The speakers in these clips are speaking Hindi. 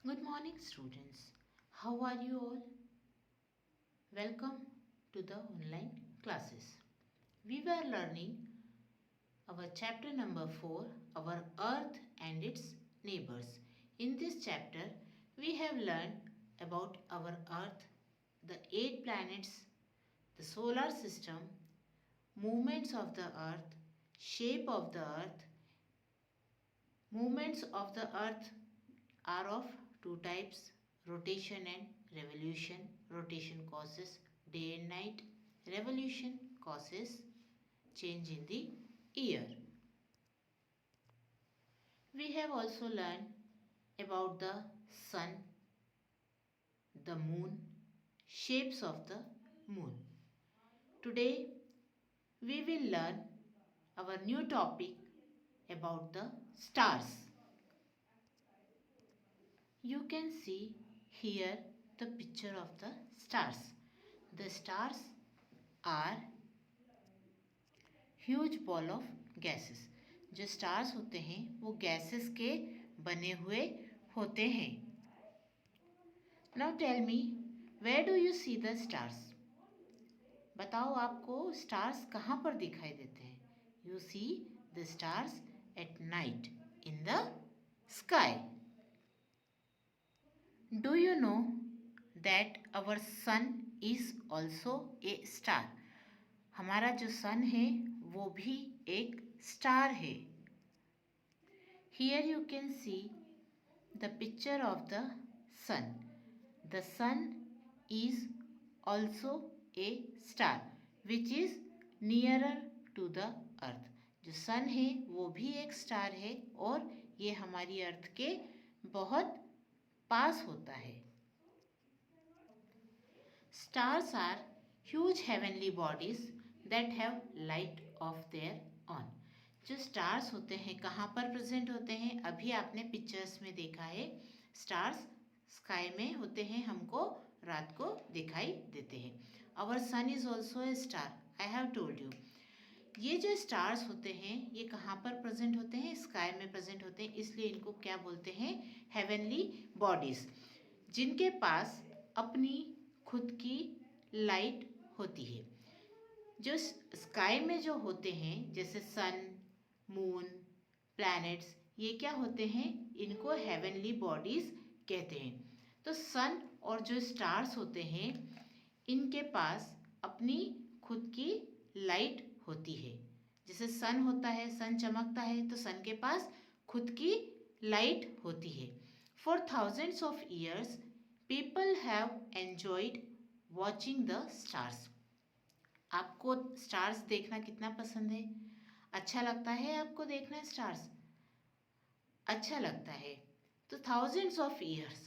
Good morning, students. How are you all? Welcome to the online classes. We were learning our chapter number 4, our Earth and its neighbors. In this chapter, we have learned about our Earth, the 8 planets, the solar system, movements of the Earth, shape of the Earth. Movements of the Earth are of two types, rotation and revolution. Rotation causes day and night, revolution causes change in the year. We have also learned about the sun, the moon, shapes of the moon. Today we will learn our new topic about the stars. You can see here the picture of the stars. The stars are huge ball of gases. जो stars होते हैं वो gases के बने हुए होते हैं. Now tell me, where do you see the stars? बताओ आपको stars कहाँ पर दिखाई देते हैं? You see the stars at night in the sky. Do you know that our sun is also a star? हमारा जो सन है वो भी एक स्टार है. Here you can see the picture of the sun. The sun is also a star which is nearer to the earth. जो सन है वो भी एक स्टार है और ये हमारी अर्थ के बहुत पास होता है. Stars are huge heavenly bodies that have light of their own. जो स्टार्स होते हैं कहाँ पर प्रेजेंट होते हैं? अभी आपने पिक्चर्स में देखा है. स्टार्स स्काई में होते हैं, हमको रात को दिखाई देते हैं. Our sun is also a star. I have told you. ये जो स्टार्स होते हैं ये कहाँ पर प्रेजेंट होते हैं? स्काई में प्रेजेंट होते हैं. इसलिए इनको क्या बोलते हैं? हेवनली बॉडीज, जिनके पास अपनी खुद की लाइट होती है. जो स्काई में जो होते हैं जैसे सन, मून, प्लैनेट्स, ये क्या होते हैं? इनको हेवनली बॉडीज कहते हैं. तो सन और जो स्टार्स होते हैं इनके पास अपनी खुद की लाइट होती है. जैसे सन होता है, सन चमकता है तो सन के पास खुद की लाइट होती है. For thousands of years people have enjoyed watching the stars. आपको स्टार्स देखना कितना पसंद है? अच्छा लगता है आपको देखना स्टार्स? अच्छा लगता है. तो थाउजेंड्स ऑफ ईयर्स,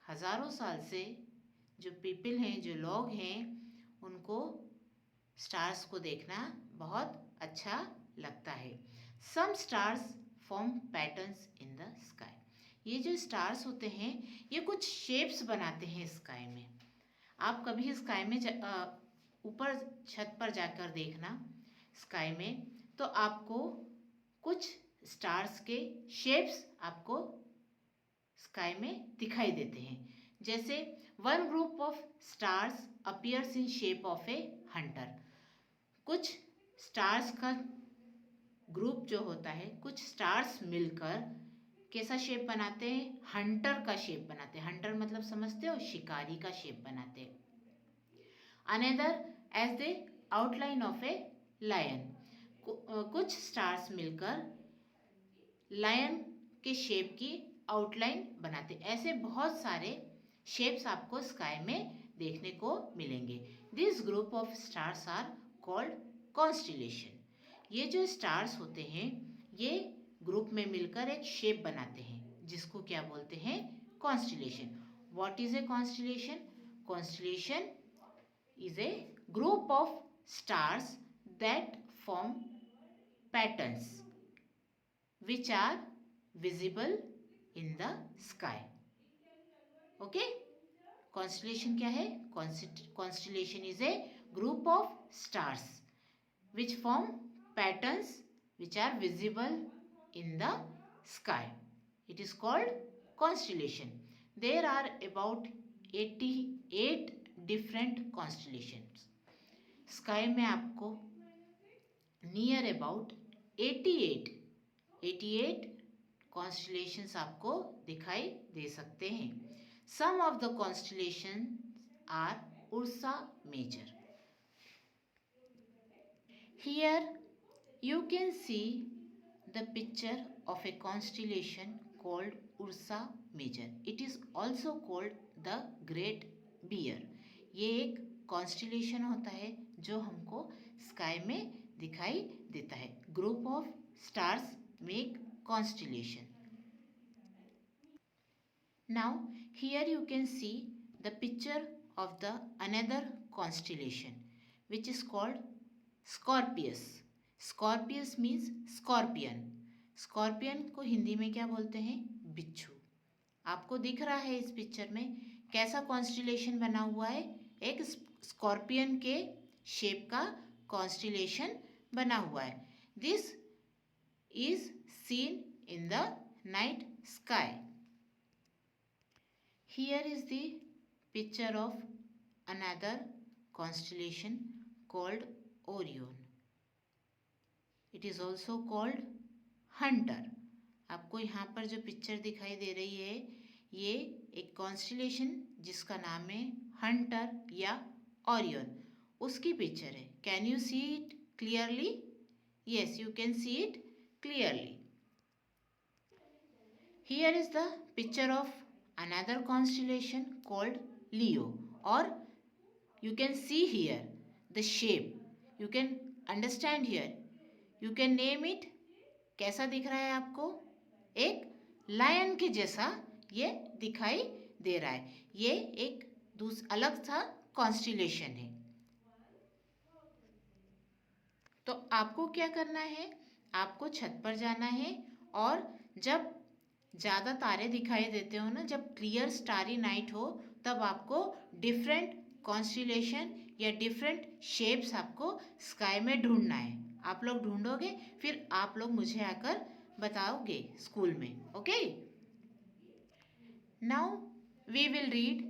हजारों साल से जो पीपल हैं, जो लोग हैं, उनको स्टार्स को देखना बहुत अच्छा लगता है. Some stars form patterns in the sky. ये जो स्टार्स होते हैं ये कुछ शेप्स बनाते हैं स्काई में. आप कभी स्काई में ऊपर छत पर जाकर देखना स्काई में, तो आपको कुछ स्टार्स के शेप्स आपको स्काई में दिखाई देते हैं. जैसे one group of stars appears in shape of A Hunter. कुछ स्टार्स का ग्रुप जो होता है, कुछ स्टार्स मिलकर कैसा शेप बनाते हैं? हंटर का शेप बनाते हैं. हंटर मतलब समझते हो? शिकारी का शेप बनाते हैं. Another as the outline of a lion. कुछ स्टार्स मिलकर लायन के शेप की आउटलाइन बनाते. ऐसे बहुत सारे शेप्स आपको स्काई में देखने को मिलेंगे. This group of stars are called constellation. ये जो स्टार्स होते हैं ये ग्रुप में मिलकर एक शेप बनाते हैं जिसको क्या बोलते हैं? Constellation. What is a constellation? Constellation is a group of stars that form patterns which are visible in the sky. Okay? Constellation क्या है? Constellation is a group of stars which form patterns which are visible in the sky. It is called constellation. There are about 88 different constellations. Sky में आपको नियर अबाउट 88 कॉन्स्टलेशंस आपको दिखाई दे सकते हैं. Some of the constellations are Ursa Major. Here you can see the picture of a constellation called Ursa Major. It is also called the Great Bear. ये एक कॉन्स्टिलेशन होता है जो हमको स्काई में दिखाई देता है. Group of stars make constellation. Now here you can see the picture of the another constellation which is called Scorpius. Scorpius means scorpion. Scorpion को हिंदी में क्या बोलते हैं? बिच्छू. आपको दिख रहा है इस पिक्चर में कैसा कॉन्स्टिलेशन बना हुआ है? एक स्कॉर्पियन के शेप का कॉन्स्टिलेशन बना हुआ है. This is seen in the night sky. Here is the picture of another constellation called Orion. It is also called Hunter. आपको यहाँ पर जो पिक्चर दिखाई दे रही है ये एक कॉन्स्टिलेशन जिसका नाम है हंटर या ओरियन, उसकी पिक्चर है. Can you see it clearly? Yes, you can see it clearly. Here is the picture of another constellation called Leo, or you can see here the shape. You can understand here. You can name it. कैसा दिख रहा है आपको? एक लायन के जैसा ये दिखाई दे रहा है. ये एक अलग सा कॉन्स्टिलेशन है. तो आपको क्या करना है? आपको छत पर जाना है और जब ज़्यादा तारे दिखाई देते हो ना, जब क्लियर स्टारी नाइट हो, तब आपको डिफरेंट कॉन्स्टिलेशन या डिफरेंट शेप्स आपको स्काई में ढूंढना है. आप लोग ढूंढोगे, फिर आप लोग मुझे आकर बताओगे स्कूल में. Okay, now we will read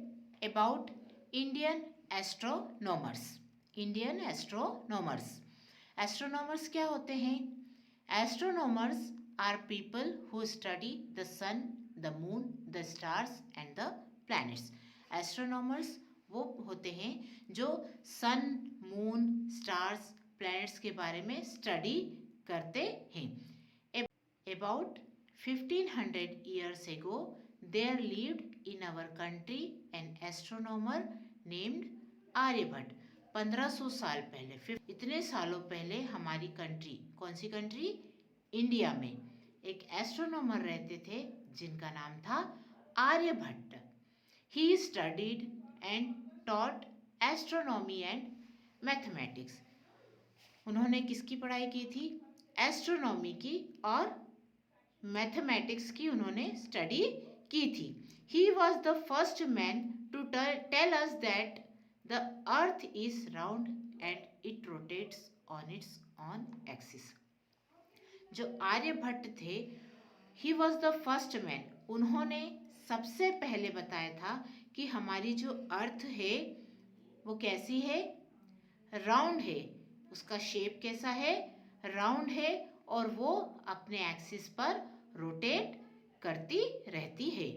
about Indian astronomers. Indian astronomers. Astronomers क्या होते हैं? Astronomers are people who study the sun, the moon, the stars and the planets. Astronomers वो होते हैं जो सन, मून, स्टार्स, प्लैनेट्स के बारे में स्टडी करते हैं. About 1500 years ago there lived in our country an astronomer named Aryabhata. 1500 साल पहले, इतने सालों पहले हमारी कंट्री, कौन सी कंट्री? इंडिया में एक एस्ट्रोनॉमर रहते थे जिनका नाम था Aryabhata. He studied and taught astronomy and mathematics. उन्होंने किसकी पढ़ाई की थी? एस्ट्रोनॉमी की और मैथमेटिक्स की उन्होंने स्टडी की थी. He was the first man to tell us that the earth is round and it rotates on its own axis. जो आर्यभट्ट थे, he was the first man. उन्होंने सबसे पहले बताया था कि हमारी जो अर्थ है वो कैसी है? राउंड है. उसका शेप कैसा है? राउंड है और वो अपने एक्सिस पर रोटेट करती रहती है.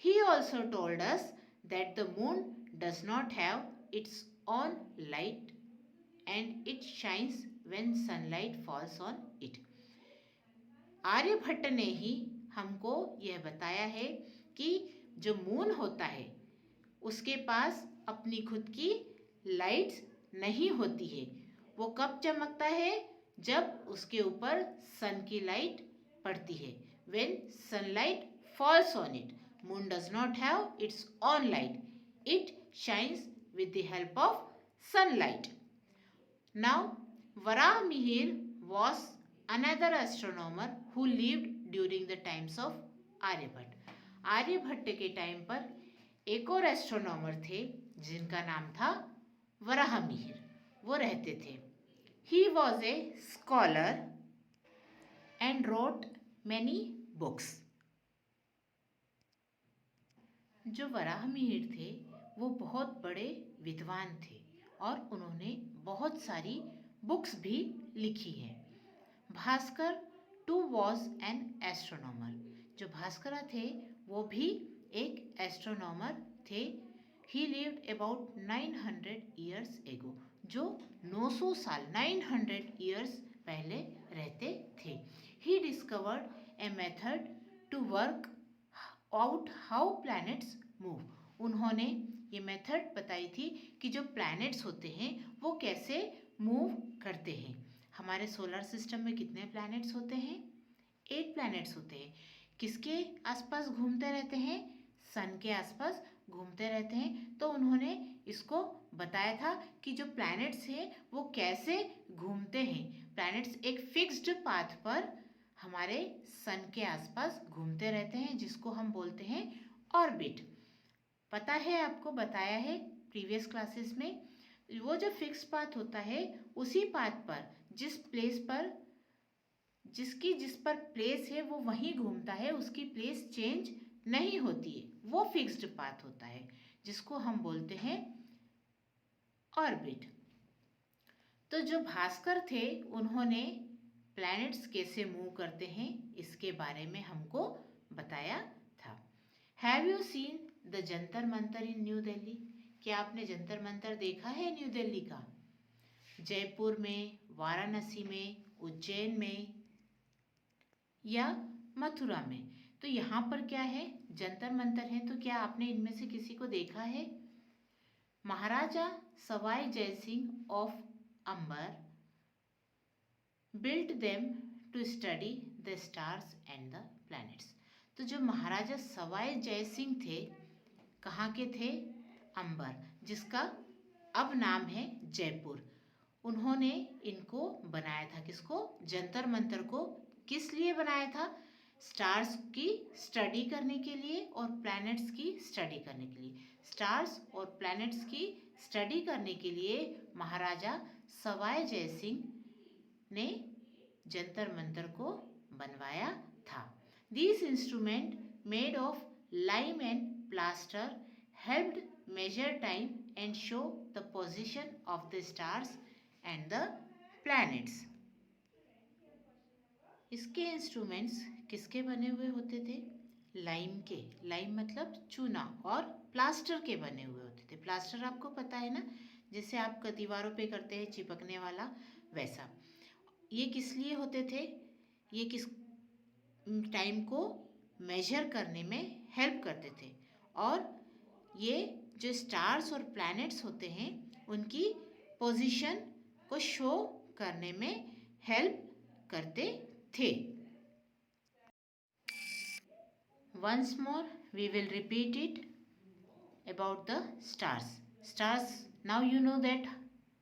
He also told us that the moon does not have its own light and it shines when sunlight falls on it. Aryabhata ने ही हमको यह बताया है कि जो मून होता है उसके पास अपनी खुद की लाइट्स नहीं होती है. वो कब चमकता है? जब उसके ऊपर सन की लाइट पड़ती है. When sunlight falls on it, moon does not have its own light, it shines with the help of sunlight. Now Varahamihira was another astronomer who lived during the times of Aryabhata. Aryabhata के टाइम पर एक और एस्ट्रोनॉमर थे जिनका नाम था वराहमिहिर. वो रहते थे. He was a scholar and wrote many books. जो वराहमिहिर थे वो बहुत बड़े विद्वान थे और उन्होंने बहुत सारी बुक्स भी लिखी हैं। Bhaskara two was an astronomer. जो भास्करा थे वो भी एक एस्ट्रोनॉमर थे। ही लिव्ड अबाउट 900 ईयर्स एगो। जो 900 साल 900 ईयर्स पहले रहते थे। He discovered a method to work out how planets move. उन्होंने ये मेथड बताई थी कि जो प्लैनेट्स होते हैं वो कैसे मूव करते हैं। हमारे सोलर सिस्टम में कितने प्लैनेट्स होते हैं? 8 प्लैनेट्स होते हैं। किसके आसपास घूमते रहते हैं? सन के आसपास घूमते रहते हैं। तो उन्होंने इसको बताया था कि जो प्लैनेट्स हैं वो कैसे घूमते हैं। प्लैनेट्स एक फिक्स्ड पाथ पर हमारे सन के आसपास घूमते रहते हैं, जिसको हम बोलते हैं ऑर्बिट। पता है, आपको बताया है प्रीवियस क्लासेस में। वो जो फिक्स पाथ होता है उसी पाथ पर जिस पर प्लेस है वो वहीं घूमता है, उसकी प्लेस चेंज नहीं होती है। वो फिक्स्ड पाथ होता है जिसको हम बोलते हैं ऑर्बिट। तो जो भास्कर थे उन्होंने प्लैनेट्स कैसे मूव करते हैं इसके बारे में हमको बताया था। Have you seen the Jantar Mantar in new Delhi? क्या आपने जंतर मंतर देखा है न्यू दिल्ली का? जयपुर में, वाराणसी में, उज्जैन में या मथुरा में। तो यहाँ पर क्या है? जंतर मंतर है। तो क्या आपने इनमें से किसी को देखा है? Maharaja Sawai Jai Singh of Amber built them to study the stars and the planets। तो जो महाराजा सवाई जयसिंह थे, कहाँ के थे? अंबर, जिसका अब नाम है जयपुर। उन्होंने इनको बनाया था। किसको? जंतर मंतर को किस लिए बनाया था? स्टार्स की स्टडी करने के लिए और प्लैनेट्स की स्टडी करने के लिए। स्टार्स और प्लैनेट्स की स्टडी करने के लिए महाराजा सवाई जयसिंह ने जंतर मंतर को बनवाया था। These instrument made of lime and plaster helped measure time and show the position of the stars and the planets। इसके इंस्ट्रूमेंट्स किसके बने हुए होते थे? लाइम के। लाइम मतलब चूना। और प्लास्टर के बने हुए होते थे। प्लास्टर आपको पता है ना, जिसे आप दीवारों पे करते हैं चिपकने वाला, वैसा। ये किस लिए होते थे? ये किस टाइम को मेजर करने में हेल्प करते थे। और ये जो स्टार्स और प्लैनेट्स होते हैं उनकी पोजीशन को शो करने में हेल्प करते थे। Once more we will repeat it about the stars. Stars, now you know that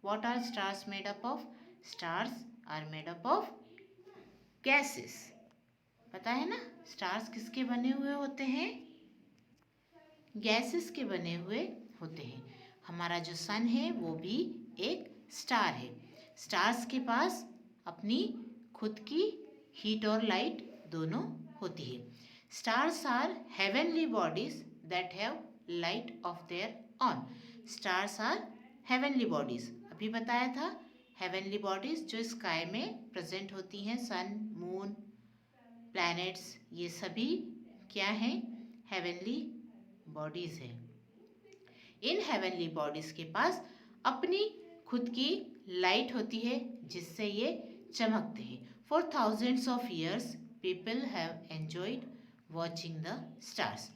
what are stars made up of? Stars are made up of gases। पता है ना स्टार्स किसके बने हुए होते हैं? गैसेस के बने हुए होते हैं। हमारा जो सन है वो भी एक स्टार है। स्टार्स के पास अपनी खुद की हीट और लाइट दोनों होती है। Stars are heavenly bodies that have light of their own. Stars are heavenly bodies, अभी बताया था। हेवनली बॉडीज जो स्काई में प्रेजेंट होती हैं, सन, मून, प्लैनेट्स, ये सभी क्या हैं? हेवनली बॉडीज है। इन हेवनली बॉडीज के पास अपनी खुद की लाइट होती है जिससे ये चमकते हैं। For thousands of years people have enjoyed watching the stars.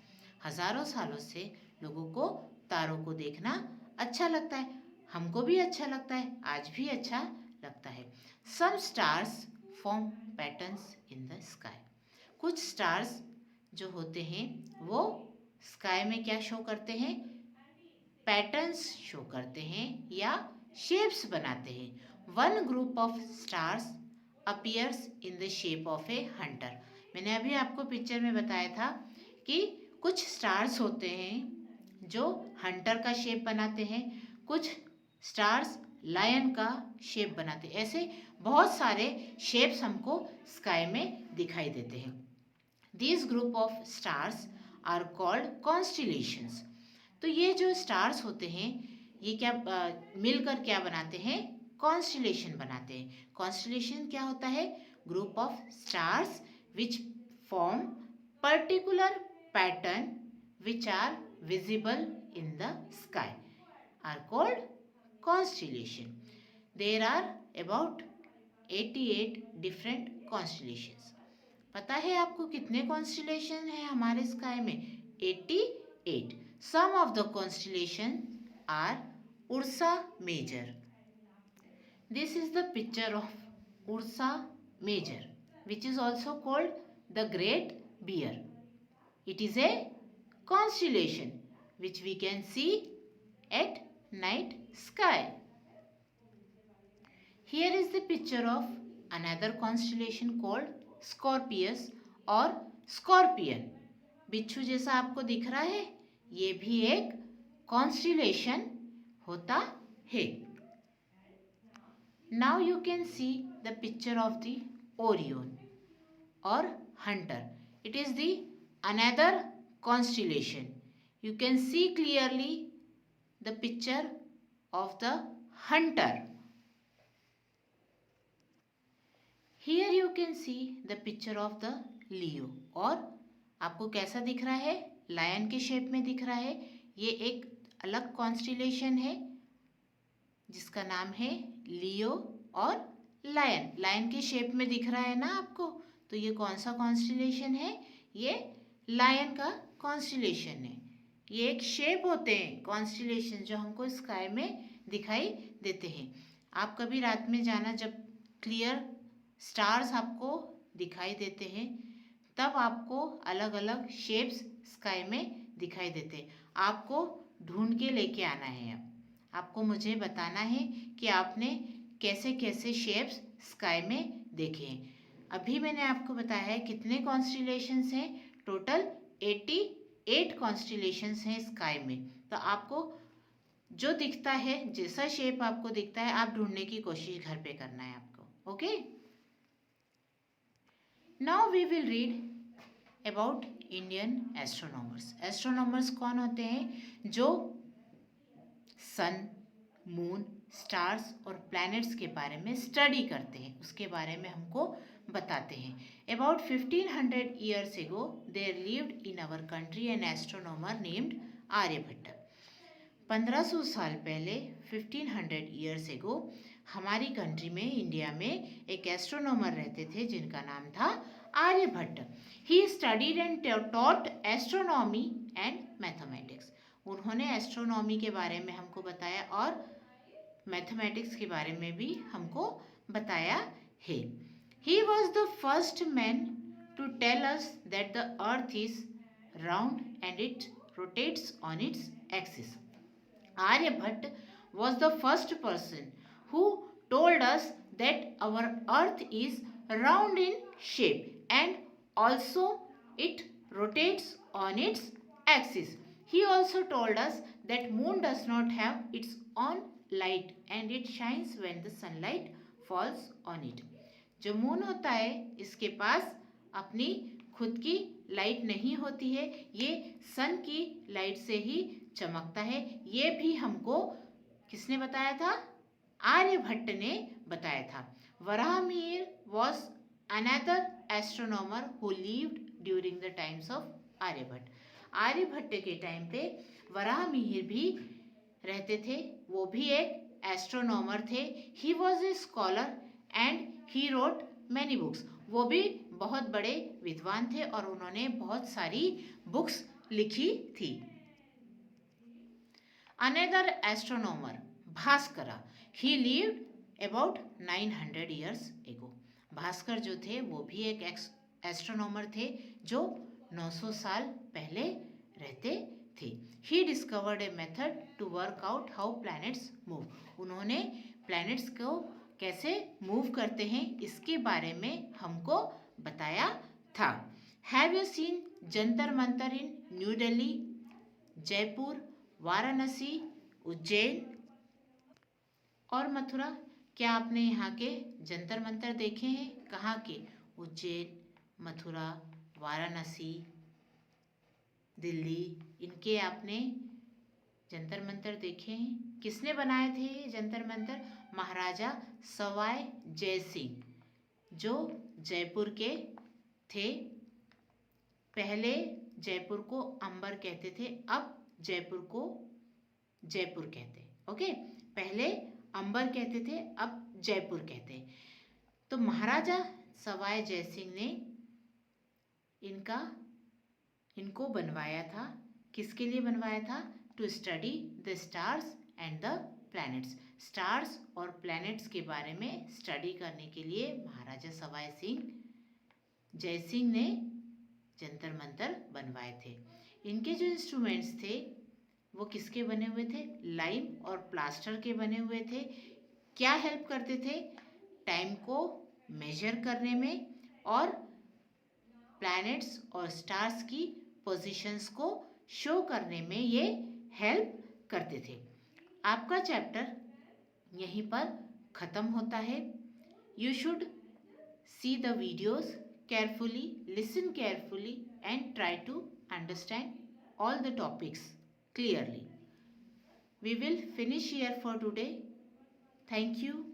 हजारों सालों से लोगों को तारों को देखना अच्छा लगता है। हमको भी अच्छा लगता है, आज भी अच्छा लगता है। Some stars form patterns in the sky. कुछ स्टार्स जो होते हैं वो स्काई में क्या शो करते हैं? पैटर्न्स शो करते हैं या शेप्स बनाते हैं। One group of stars appears in the shape of A Hunter. मैंने अभी आपको पिक्चर में बताया था कि कुछ स्टार्स होते हैं जो हंटर का शेप बनाते हैं, कुछ स्टार्स लायन का शेप बनाते हैं। ऐसे बहुत सारे शेप्स हमको स्काई में दिखाई देते हैं। These group of stars are called constellations. तो ये जो स्टार्स होते हैं ये क्या मिलकर क्या बनाते हैं, कॉन्स्टिलेशन बनाते हैं। कॉन्स्टिलेशन क्या होता है, group of stars which form particular pattern which are visible in the sky are called constellation. There are about 88 different constellations. पता है आपको कितने constellation हैं हमारे स्काई में? 88. Some of the constellation are Ursa Major. This is the picture of Ursa Major, which is also called the Great Bear. It is a constellation which we can see at night sky. Here is the picture of another constellation called Scorpius और Scorpion. बिच्छू जैसा आपको दिख रहा है, ये भी एक constellation होता है. Now you can see the picture of the Orion or Hunter. It is the another constellation. You can see clearly the picture of the hunter. Here you can see the picture of the Leo. और आपको कैसा दिख रहा है, लायन के शेप में दिख रहा है. ये एक अलग कॉन्स्टिलेशन है जिसका नाम है लियो और लायन. लायन के शेप में दिख रहा है ना आपको, तो ये कौन सा कॉन्स्टिलेशन है, ये लायन का कॉन्स्टिलेशन है. ये एक शेप होते हैं कॉन्स्टिलेशन जो हमको स्काई में दिखाई देते हैं. आप कभी रात में जाना, जब क्लियर स्टार्स आपको दिखाई देते हैं तब आपको अलग अलग शेप्स स्काई में दिखाई देते हैं. आपको ढूंढ के लेके आना है. अब आपको मुझे बताना है कि आपने कैसे कैसे शेप्स स्काई में देखे हैं. अभी मैंने आपको बताया है कितने कॉन्स्टिलेशंस हैं, टोटल 88 कॉन्स्टिलेशंस हैं स्काई में. तो आपको जो दिखता है, जैसा शेप आपको दिखता है, आप ढूंढने की कोशिश घर पे करना है आपको. Okay, now we will read about Indian astronomers. Astronomers कौन होते हैं, जो सन, मून, स्टार्स और प्लैनेट्स के बारे में स्टडी करते हैं, उसके बारे में हमको बताते हैं. About 1500 years ago, there lived in our country an astronomer named Aryabhata. 1500 साल पहले 1500 years ago हमारी कंट्री में, इंडिया में एक एस्ट्रोनॉमर रहते थे जिनका नाम था Aryabhata. He studied and taught astronomy and mathematics. उन्होंने एस्ट्रोनॉमी के बारे में हमको बताया और मैथमेटिक्स के बारे में भी हमको बताया है. He was the first man to tell us that the earth is round and it rotates on its axis. Aryabhatta was the first person who told us that our earth is round in shape and also it rotates on its axis. He also told us that moon does not have its own light and it shines when the sunlight falls on it. जो मून होता है इसके पास अपनी खुद की लाइट नहीं होती है, ये सन की लाइट से ही चमकता है. ये भी हमको किसने बताया था, आर्यभट्ट ने बताया था. Varahamihira was another astronomer who lived during the times of Aryabhata. Aryabhata के टाइम पे वराहमिहिर भी रहते थे, वो भी एक एस्ट्रोनॉमर थे. He was a scholar and he wrote many books. वो भी बहुत बड़े विद्वान थे और उन्होंने बहुत सारी बुक्स लिखी थी. Another astronomer Bhaskara, he lived about 900 years ago. Bhaskar जो थे वो भी एक एस्ट्रोनॉमर थे जो 900 साल पहले रहते थे. He discovered a method to work out how planets move. उन्होंने प्लैनेट्स को कैसे मूव करते हैं इसके बारे में हमको बताया था. Have you seen Jantar Mantar in new Delhi, Jaipur, Varanasi, Ujjain और मथुरा? क्या आपने यहाँ के जंतर मंतर देखे हैं? कहाँ के? उज्जैन, मथुरा, वाराणसी दिल्ली, इनके आपने जंतर मंतर देखे हैं। किसने बनाए थे ये जंतर मंतर? महाराजा सवाई जय सिंह, जो जयपुर के थे। पहले जयपुर को अंबर कहते थे, अब जयपुर को जयपुर कहते हैं। ओके, पहले अंबर कहते थे, अब जयपुर कहते हैं। तो महाराजा सवाई जय सिंह ने इनको बनवाया था। किसके लिए बनवाया था? To study the stars and the planets. Stars और प्लैनेट्स के बारे में स्टडी करने के लिए महाराजा सवाई जय सिंह ने जंतर मंतर बनवाए थे। इनके जो इंस्ट्रूमेंट्स थे वो किसके बने हुए थे? लाइम और प्लास्टर के बने हुए थे। क्या हेल्प करते थे? टाइम को मेजर करने में और प्लैनेट्स और स्टार्स की पोजीशंस को शो करने में ये हेल्प करते थे। आपका चैप्टर यहीं पर ख़त्म होता है। You should see the videos carefully, listen carefully and try to understand all the topics clearly. We will finish here for today. Thank you.